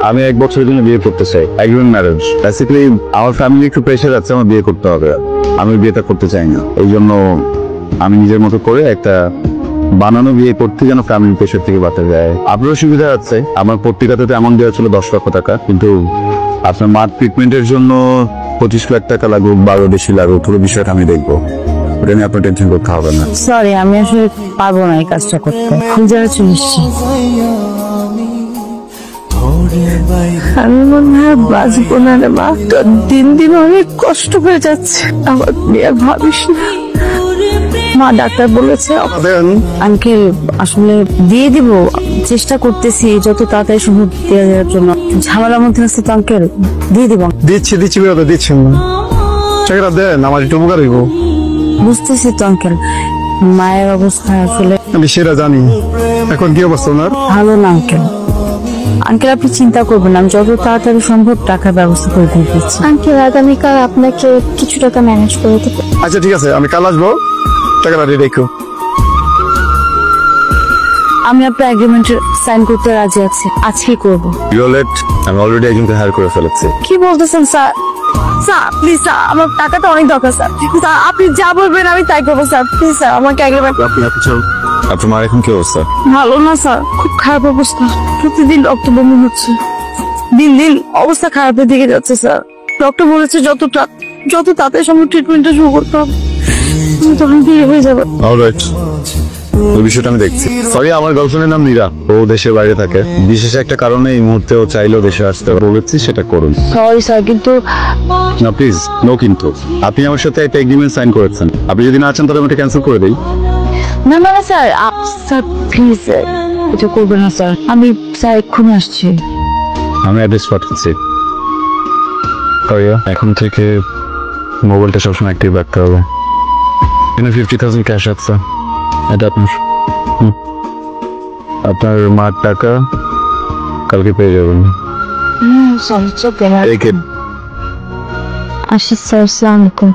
আমি 1 বছরের জন্য বিয়ে করতে চাই, এগ্রিমেন্ট ম্যারেজ। বেসিক্যালি আমার ফ্যামিলি একটু প্রেশার আছে, আমার বিয়ে করতে হবে। আমি বিয়েটা করতে চাই না, এই জন্য আমি নিজের মতো করে একটা বানানো বিয়ে করতে, যেন ফ্যামিলি প্রেশার থেকে বাঁচা যায়। আপনারও সুবিধা আছে, আমার পত্রিকাতে অ্যামাউন্ট দেওয়া ছিল 10 লক্ষ টাকা, কিন্তু আপনার মার ট্রিটমেন্টের জন্য 25 লাখ টাকা লাগুক, 12 বেশি লাগুক, পুরো বিষয়টা আমি দেখবো। ওটা নিয়ে আপনার টেনশন করতে হবে না। সরি, আমি আসলে পারবো না এই কাজটা করতে। যারা চলে এসছি, আমি মনে হয় বাঁচবো না রে মা। তোর দিন দিন অনেক কষ্ট হয়ে যাচ্ছে, আমার বিয়ে ভাবিস না। মা ডাক্তার বলেছে আঙ্কেল আসলে দিয়ে দিব, চেষ্টা করতেছি যত তাড়াতাড়ি সম্ভব দেওয়া যাওয়ার জন্য। ঝামেলার মধ্যে আছে তো আঙ্কেল, দিয়ে দিব। দিচ্ছি বেরোতে দিচ্ছেন না, টাকাটা দেন, আমার একটু উপকার হইব। বুঝতেছি তো আঙ্কেল, মায়ের অবস্থা আসলে আমি সেটা জানি। এখন কি অবস্থা ওনার? ভালো না আঙ্কেল। আঙ্কেল আপনি চিন্তা করবেন না, আমি যত তাড়াতাড়ি সম্ভব টাকার ব্যবস্থা করে দিয়ে দিচ্ছি। আঙ্কেল আগামীকাল আপনাকে কিছু টাকা ম্যানেজ করে দেবো। আচ্ছা ঠিক আছে, আমি কাল আসবো, টাকাটা রেখো। আমি আপনার এগ্রিমেন্টে সাইন করতে রাজি আছি, আজকেই করবো। ভিওলেট, আমি অলরেডি একজনকে হায়ার করে ফেলেছি। কি বলতেছেন স্যার? স্যার প্লিজ স্যার, আমার টাকাটা অনেক দরকার স্যার। স্যার আপনি যা বলবেন আমি তাই করবো স্যার। প্লিজ স্যার আমাকে এগ্রিমেন্ট। আপনার মার এখন কি অবস্থা? ভালো না স্যার, খুব খারাপ অবস্থা। প্রতিদিন রক্ত বমি হচ্ছে, দিন দিন অবস্থা খারাপের দিকে যাচ্ছে স্যার। ডক্টর বলেছে যত তাড়াতাড়ি সম্ভব ট্রিটমেন্টটা শুরু করতে হবে, তখন বিয়ে হয়ে যাবে। অলরাইট, ওই বিষয়টা আমি দেখছি। সরি, আমার গার্লফ্রেন্ডের নাম নীরা, ও দেশের বাইরে থাকে। বিশেষ একটা কারণে এই মুহূর্তে ও চাইলেও দেশে আসতে বলেছি, সেটা করুন। সরি স্যার, কিন্তু না প্লিজ, নো কিন্তু। আপনি আমার সাথে একটা এগ্রিমেন্ট সাইন করেছেন, আপনি যদি না চান তাহলে আমি এটা ক্যান্সেল করে দিই। না মানে স্যার, স্যার প্লিজ এটা করবেন না স্যার। আমি স্যার এক্ষুনি আসছি। আমি অ্যাড্রেস পাঠাচ্ছি। এখন থেকে মোবাইলটা সবসময় অ্যাক্টিভ রাখতে হবে। এখানে 50,000 ক্যাশ আছে, এটা আপনার। আপনার মার টাকা কালকে পেয়ে যাবেন। আসি স্যার, আসসালামু আলাইকুম।